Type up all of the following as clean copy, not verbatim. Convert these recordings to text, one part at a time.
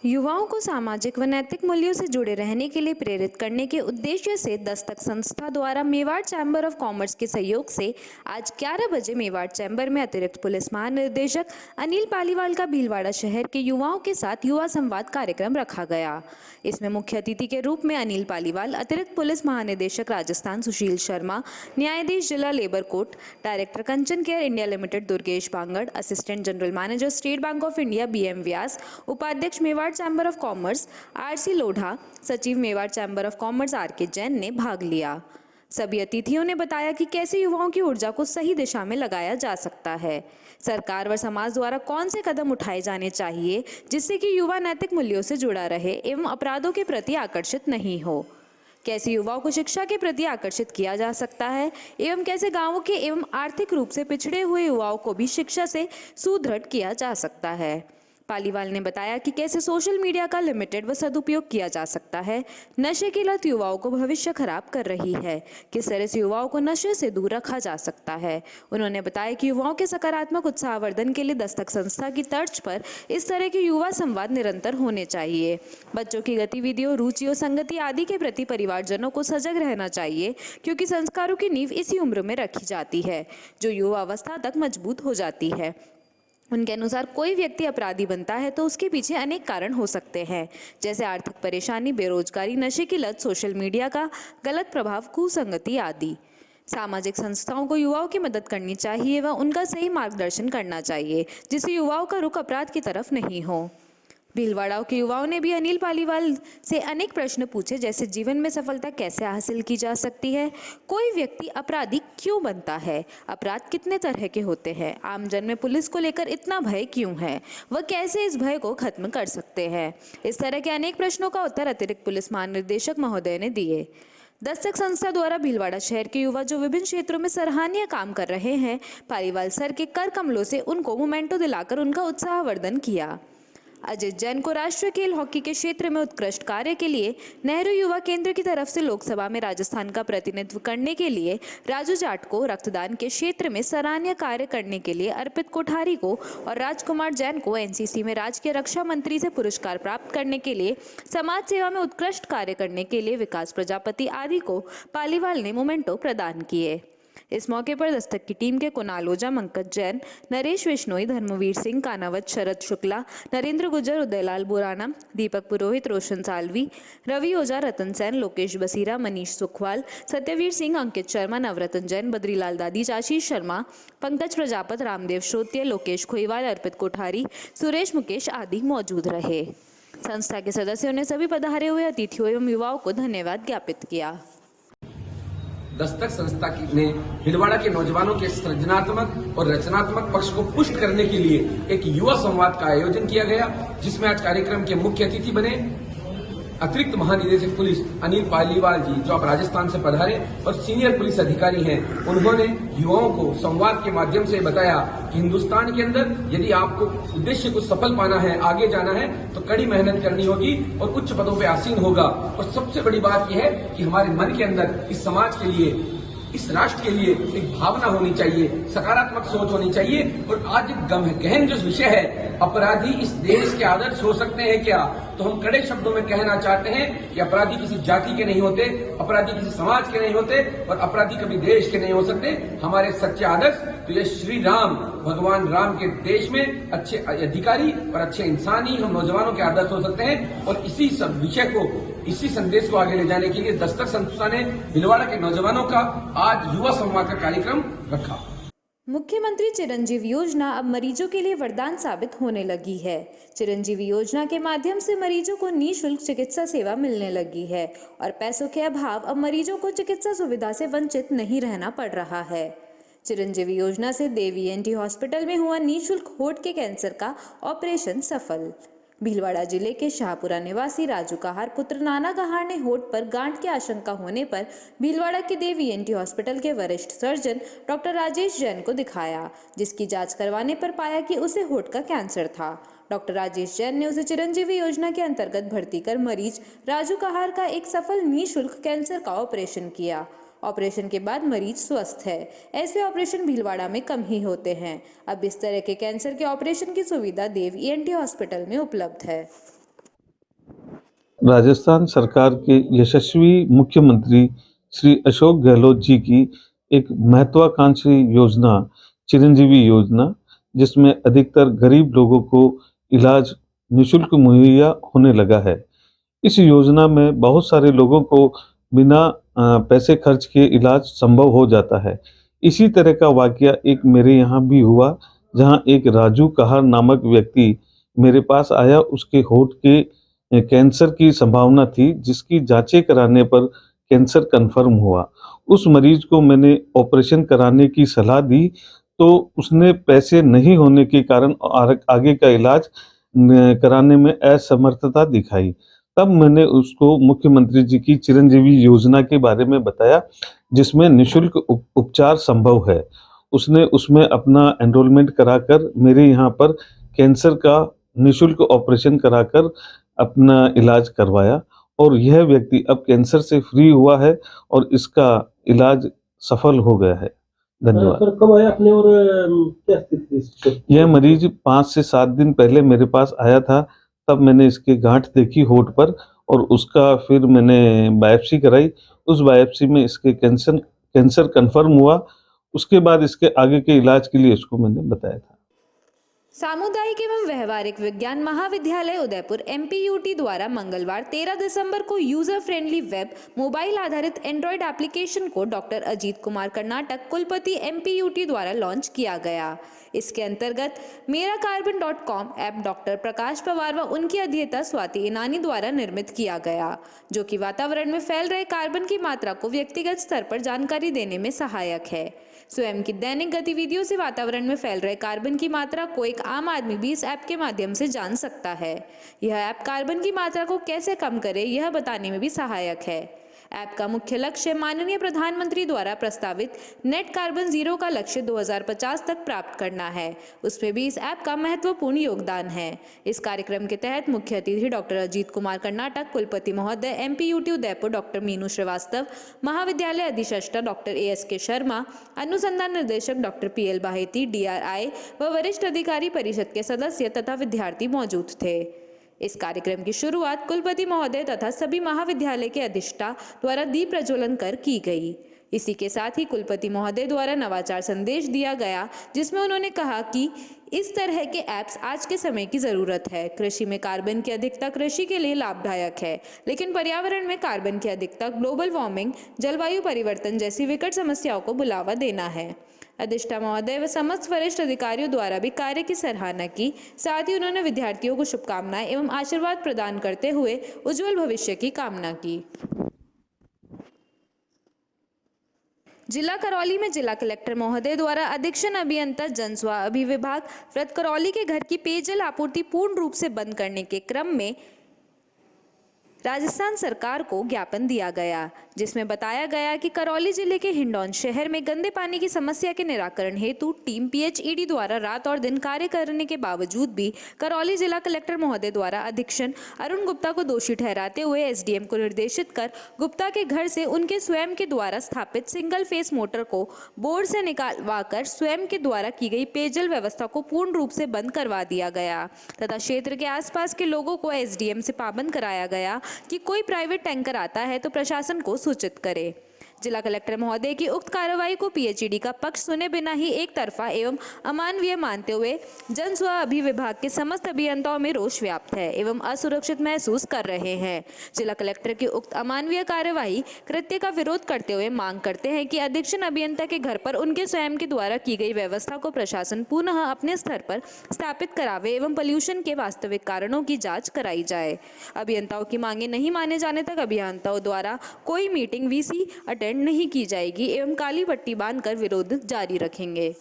युवाओं को सामाजिक व नैतिक मूल्यों से जुड़े रहने के लिए प्रेरित करने के उद्देश्य से दस्तक संस्था द्वारा मेवाड़ चैम्बर ऑफ कॉमर्स के सहयोग से आज 11 बजे मेवाड़ चैम्बर में अतिरिक्त पुलिस महानिदेशक अनिल पालीवाल का भीलवाड़ा शहर के युवाओं के साथ युवा संवाद कार्यक्रम रखा गया। इसमें मुख्य अतिथि के रूप में अनिल पालीवाल, अतिरिक्त पुलिस महानिदेशक राजस्थान सुशील शर्मा, न्यायाधीश जिला labour court, director Kanchan care India limited Durgesh Bangar, assistant general manager state bank of India BM Vyas, उपाध्यक्ष Mewar chamber of commerce RC Lodha, सचिव Mewar chamber of commerce RK Jain ने भाग लिया। सभी अतिथियों ने बताया कि कैसे युवाओं की ऊर्जा को सही दिशा में लगाया जा सकता है, सरकार व समाज द्वारा कौन से कदम उठाए जाने चाहिए जिससे कि युवा नैतिक मूल्यों से जुड़ा रहे एवं अपराधों के प्रति आकर्षित नहीं हो, कैसे युवाओं को शिक्षा के प्रति आकर्षित किया जा सकता है एवं कैसे गांवों के एवं आर्थिक रूप से पिछड़े हुए युवाओं को भी शिक्षा से सुदृढ़ किया जा सकता है। पालीवाल ने बताया कि कैसे सोशल मीडिया का लिमिटेड व सदुपयोग किया जा सकता है, नशे की लत युवाओं को भविष्य खराब कर रही है, किस तरह से युवाओं को नशे से दूर रखा जा सकता है। उन्होंने बताया कि युवाओं के सकारात्मक उत्साहवर्धन के लिए दस्तक संस्था की तर्ज पर इस तरह के युवा संवाद निरंतर होने चाहिए। बच्चों की गतिविधियों, रुचियों, संगति आदि के प्रति परिवारजनों को सजग रहना चाहिए, क्योंकि संस्कारों की नींव इसी उम्र में रखी जाती है जो युवा अवस्था तक मजबूत हो जाती है। उनके अनुसार कोई व्यक्ति अपराधी बनता है तो उसके पीछे अनेक कारण हो सकते हैं, जैसे आर्थिक परेशानी, बेरोजगारी, नशे की लत, सोशल मीडिया का गलत प्रभाव, कुसंगति आदि। सामाजिक संस्थाओं को युवाओं की मदद करनी चाहिए व उनका सही मार्गदर्शन करना चाहिए, जिससे युवाओं का रुख अपराध की तरफ नहीं हो। भीलवाड़ा के युवाओं ने भी अनिल पालीवाल से अनेक प्रश्न पूछे, जैसे जीवन में सफलता कैसे हासिल की जा सकती है, कोई व्यक्ति अपराधी क्यों बनता है, अपराध कितने तरह के होते हैं, आमजन में पुलिस को लेकर इतना भय क्यों है, वह कैसे इस भय को खत्म कर सकते हैं। इस तरह के अनेक प्रश्नों का उत्तर अतिरिक्त पुलिस महानिदेशक महोदय ने दिए। दस्तक संस्था द्वारा भीलवाड़ा शहर के युवा जो विभिन्न क्षेत्रों में सराहनीय काम कर रहे हैं, पालीवाल सर के कर कमलों से उनको मोमेंटो दिलाकर उनका उत्साहवर्धन किया। अजित जैन को राष्ट्रीय खेल हॉकी के क्षेत्र में उत्कृष्ट कार्य के लिए नेहरू युवा केंद्र की तरफ से लोकसभा में राजस्थान का प्रतिनिधित्व करने के लिए, राजू जाट को रक्तदान के क्षेत्र में सराहनीय कार्य करने के लिए, अर्पित कोठारी को और राजकुमार जैन को NCC में राज्य के रक्षा मंत्री से पुरस्कार प्राप्त करने के लिए, समाज सेवा में उत्कृष्ट कार्य करने के लिए विकास प्रजापति आदि को पालीवाल ने मोमेंटो प्रदान किए। इस मौके पर दस्तक की टीम के कुणाल ओझा, पंकज जैन, नरेश बिश्नोई, धर्मवीर सिंह कानावत, शरद शुक्ला, नरेंद्र गुर्जर, उदयलाल बुराना, दीपक पुरोहित, रोशन सालवी, रवि ओझा, रतन सेन, लोकेश बसीरा, मनीष सुखवाल, सत्यवीर सिंह, अंकित शर्मा, नवरतन जैन, बद्रीलाल दादी, आशीष शर्मा, पंकज प्रजापत, रामदेव श्रोत्य, लोकेश खोईवाल, अर्पित कोठारी, सुरेश मुकेश आदि मौजूद रहे। संस्था के सदस्यों ने सभी पधारे हुए अतिथियों एवं युवाओं को धन्यवाद ज्ञापित किया। दस्तक संस्था ने भीलवाड़ा के नौजवानों के सृजनात्मक और रचनात्मक पक्ष को पुष्ट करने के लिए एक युवा संवाद का आयोजन किया गया, जिसमें आज कार्यक्रम के मुख्य अतिथि बने अतिरिक्त महानिदेशक पुलिस अनिल पालीवाल जी, जो आप राजस्थान से पधारे और सीनियर पुलिस अधिकारी हैं। उन्होंने युवाओं को संवाद के माध्यम से बताया कि हिंदुस्तान के अंदर यदि आपको उद्देश्य को सफल पाना है, आगे जाना है, तो कड़ी मेहनत करनी होगी और उच्च पदों पे आसीन होगा। और सबसे बड़ी बात यह है कि हमारे मन के अंदर इस समाज के लिए, इस राष्ट्र के लिए एक भावना होनी चाहिए, सकारात्मक सोच होनी चाहिए। और आज गहन जो विषय है, अपराधी इस देश के आदर्श हो सकते हैं क्या, तो हम कड़े शब्दों में कहना चाहते हैं कि अपराधी किसी जाति के नहीं होते, अपराधी किसी समाज के नहीं होते और अपराधी कभी देश के नहीं हो सकते। हमारे सच्चे आदर्श तो ये श्री राम, भगवान राम के देश में अच्छे अधिकारी और अच्छे इंसान ही हम नौजवानों के आदर्श हो सकते हैं। और इसी सब विषय को, इसी संदेश को आगे ले जाने के लिए दस्तक संस्था ने भीलवाड़ा के नौजवानों का आज युवा संवाद का कार्यक्रम रखा। मुख्यमंत्री चिरंजीवी योजना अब मरीजों के लिए वरदान साबित होने लगी है। चिरंजीवी योजना के माध्यम से मरीजों को निःशुल्क चिकित्सा सेवा मिलने लगी है और पैसों के अभाव अब मरीजों को चिकित्सा सुविधा से वंचित नहीं रहना पड़ रहा है। चिरंजीवी योजना से देवी ENT हॉस्पिटल में हुआ निःशुल्क होंठ के कैंसर का ऑपरेशन सफल। भीलवाड़ा जिले के शाहपुरा निवासी राजू कहार पुत्र नाना कहार ने होंठ पर गांठ की आशंका होने पर भीलवाड़ा के देवी ENT हॉस्पिटल के वरिष्ठ सर्जन डॉक्टर राजेश जैन को दिखाया, जिसकी जांच करवाने पर पाया कि उसे होंठ का कैंसर था। डॉक्टर राजेश जैन ने उसे चिरंजीवी योजना के अंतर्गत भर्ती कर मरीज राजू कहार का एक सफल निःशुल्क कैंसर का ऑपरेशन किया। ऑपरेशन के बाद मरीज स्वस्थ है। ऐसे ऑपरेशन भीलवाड़ा में कम ही होते हैं। अब इस तरह के कैंसर के ऑपरेशन की सुविधा देव ENT हॉस्पिटल में उपलब्ध है। राजस्थान सरकार के यशस्वी मुख्यमंत्री श्री अशोक गहलोत जी की एक महत्वाकांक्षी योजना चिरंजीवी योजना, जिसमें अधिकतर गरीब लोगों को इलाज निःशुल्क मुहैया होने लगा है। इस योजना में बहुत सारे लोगों को बिना पैसे खर्च किए इलाज संभव हो जाता है। इसी तरह का वाकया एक मेरे यहाँ भी हुआ, जहाँ एक राजू कहार नामक व्यक्ति मेरे पास आया। उसके होंठ के कैंसर की संभावना थी, जिसकी जांचें कराने पर कैंसर कंफर्म हुआ। उस मरीज को मैंने ऑपरेशन कराने की सलाह दी, तो उसने पैसे नहीं होने के कारण आगे का इलाज कराने में असमर्थता दिखाई। तब मैंने उसको मुख्यमंत्री जी की चिरंजीवी योजना के बारे में बताया, जिसमें निःशुल्क उपचार संभव है। उसने उसमें अपना एनरोलमेंट कराकर मेरे यहाँ पर कैंसर का निःशुल्क ऑपरेशन कराकर अपना इलाज करवाया, और यह व्यक्ति अब कैंसर से फ्री हुआ है और इसका इलाज सफल हो गया है। धन्यवाद। सर कब आया आपने और क्या स्थिति थी इसकी? यह मरीज 5 से 7 दिन पहले मेरे पास आया था। तब मैंने इसकी गांठ देखी होंठ पर, और उसका फिर मैंने बायोप्सी कराई। उस बायोप्सी में इसके कैंसर कंफर्म हुआ। उसके बाद इसके आगे के इलाज के लिए इसको मैंने बताया था। सामुदायिक एवं व्यवहारिक विज्ञान महाविद्यालय उदयपुर एमपीयूटी द्वारा मंगलवार 13 दिसंबर को यूजर फ्रेंडली वेब मोबाइल आधारित एंड्रॉयड एप्लीकेशन को डॉक्टर अजीत कुमार कर्नाटक कुलपति एमपीयूटी द्वारा लॉन्च किया गया। इसके अंतर्गत मेरा कार्बन.com ऐप डॉक्टर प्रकाश पवार व उनकी अध्येता स्वाति ईनानी द्वारा निर्मित किया गया, जो कि वातावरण में फैल रहे कार्बन की मात्रा को व्यक्तिगत स्तर पर जानकारी देने में सहायक है। स्वयं की दैनिक गतिविधियों से वातावरण में फैल रहे कार्बन की मात्रा को एक आम आदमी भी इस ऐप के माध्यम से जान सकता है। यह ऐप कार्बन की मात्रा को कैसे कम करे, यह बताने में भी सहायक है। ऐप का मुख्य लक्ष्य माननीय प्रधानमंत्री द्वारा प्रस्तावित नेट कार्बन जीरो का लक्ष्य 2050 तक प्राप्त करना है। उसमें भी इस ऐप का महत्वपूर्ण योगदान है। इस कार्यक्रम के तहत मुख्य अतिथि डॉक्टर अजीत कुमार कर्नाटक, कुलपति महोदय एमपीयूटी उदयपुर डॉक्टर मीनू श्रीवास्तव, महाविद्यालय अधिष्ठाता डॉक्टर ASK शर्मा, अनुसंधान निर्देशक डॉक्टर PL बाहेती, DRI व वरिष्ठ अधिकारी परिषद के सदस्य तथा विद्यार्थी मौजूद थे। इस कार्यक्रम की शुरुआत कुलपति महोदय तथा सभी महाविद्यालय के अधिष्ठा द्वारा दीप प्रज्वलन कर की गई। इसी के साथ ही कुलपति महोदय द्वारा नवाचार संदेश दिया गया, जिसमें उन्होंने कहा कि इस तरह के ऐप्स आज के समय की जरूरत है। कृषि में कार्बन की अधिकता कृषि के लिए लाभदायक है, लेकिन पर्यावरण में कार्बन की अधिकता ग्लोबल वार्मिंग, जलवायु परिवर्तन जैसी विकट समस्याओं को बुलावा देना है। अधिष्ठा महोदय व समस्त वरिष्ठ अधिकारियों द्वारा भी कार्य की सराहना की। साथ ही उन्होंने विद्यार्थियों को शुभकामनाएं एवं आशीर्वाद प्रदान करते हुए उज्जवल भविष्य की कामना की। जिला करौली में जिला कलेक्टर महोदय द्वारा अधीक्षण अभियंता जनस्वास्थ्य अभिविभाग व्रत करौली के घर की पेयजल आपूर्ति पूर्ण रूप से बंद करने के क्रम में राजस्थान सरकार को ज्ञापन दिया गया, जिसमें बताया गया कि करौली जिले के हिंडौन शहर में गंदे पानी की समस्या के निराकरण हेतु टीम PHED द्वारा रात और दिन कार्य करने के बावजूद भी करौली जिला कलेक्टर महोदय द्वारा अधीक्षण अरुण गुप्ता को दोषी ठहराते हुए SDM को निर्देशित कर गुप्ता के घर से उनके स्वयं के द्वारा स्थापित सिंगल फेस मोटर को बोर्ड से निकालवाकर स्वयं के द्वारा की गई पेयजल व्यवस्था को पूर्ण रूप से बंद करवा दिया गया तथा क्षेत्र के आसपास के लोगों को SDM से पाबंद कराया गया कि कोई प्राइवेट टैंकर आता है तो प्रशासन को सूचित करे। जिला कलेक्टर महोदय की उक्त कार्रवाई को PHED का पक्ष सुने बिना ही एक तरफा एवं अमानवीय मानते हुए जन स्वास्थ्य अभिविभाग के समस्त अभियंताओं में रोष व्याप्त है एवं असुरक्षित महसूस कर रहे हैं। जिला कलेक्टर की उक्त अमानवीय कार्यवाही कृत्य का विरोध करते हुए मांग करते हैं कि अधीक्षण अभियंता के घर पर उनके स्वयं के द्वारा की गई व्यवस्था को प्रशासन पुनः अपने स्तर पर स्थापित करावे एवं पॉल्यूशन के वास्तविक कारणों की जाँच कराई जाए। अभियंताओं की मांगे नहीं माने जाने तक अभियंताओं द्वारा कोई मीटिंग VC अटेंड नहीं की जाएगी एवं काली पट्टी बांधकर विरोध जारी रखेंगे।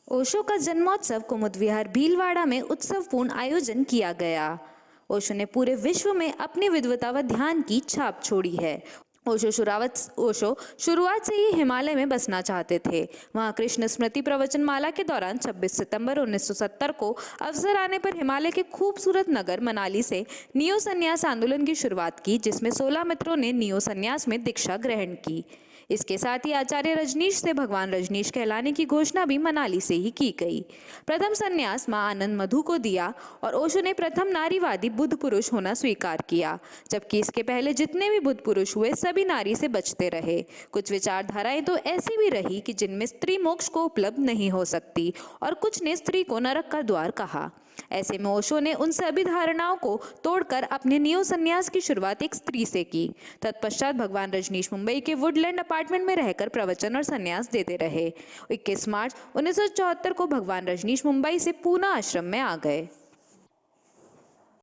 ओशो का जन्मोत्सव कुमुद विहार भीलवाड़ा में उत्सवपूर्ण आयोजन किया गया। ओशो ने पूरे विश्व में अपनी विद्वता व ध्यान की छाप छोड़ी है। ओशो शुरुआत से ही हिमालय में बसना चाहते थे। वहां कृष्ण स्मृति प्रवचन माला के दौरान 26 सितंबर 1970 को अवसर आने पर हिमालय के खूबसूरत नगर मनाली से नियो संन्यास आंदोलन की शुरुआत की, जिसमें 16 मित्रों ने नियो संन्यास में दीक्षा ग्रहण की। इसके साथ ही आचार्य रजनीश से भगवान रजनीश कहलाने की घोषणा भी मनाली से ही की गई। प्रथम संन्यास मां आनंद मधु को दिया और ओशो ने प्रथम नारीवादी बुद्ध पुरुष होना स्वीकार किया, जबकि इसके पहले जितने भी बुद्ध पुरुष हुए सभी नारी से बचते रहे। कुछ विचारधाराएं तो ऐसी भी रही कि जिनमें स्त्री मोक्ष को उपलब्ध नहीं हो सकती और कुछ ने स्त्री को नरक का द्वार कहा। ऐसे में ओशो ने उन सभी धारणाओं को तोड़कर अपने नियो संन्यास की शुरुआत एक स्त्री से की। तत्पश्चात भगवान रजनीश मुंबई के वुडलैंड अपार्टमेंट में रहकर प्रवचन और संन्यास देते रहे। 21 मार्च 1974 को भगवान रजनीश मुंबई से पूना आश्रम में आ गए।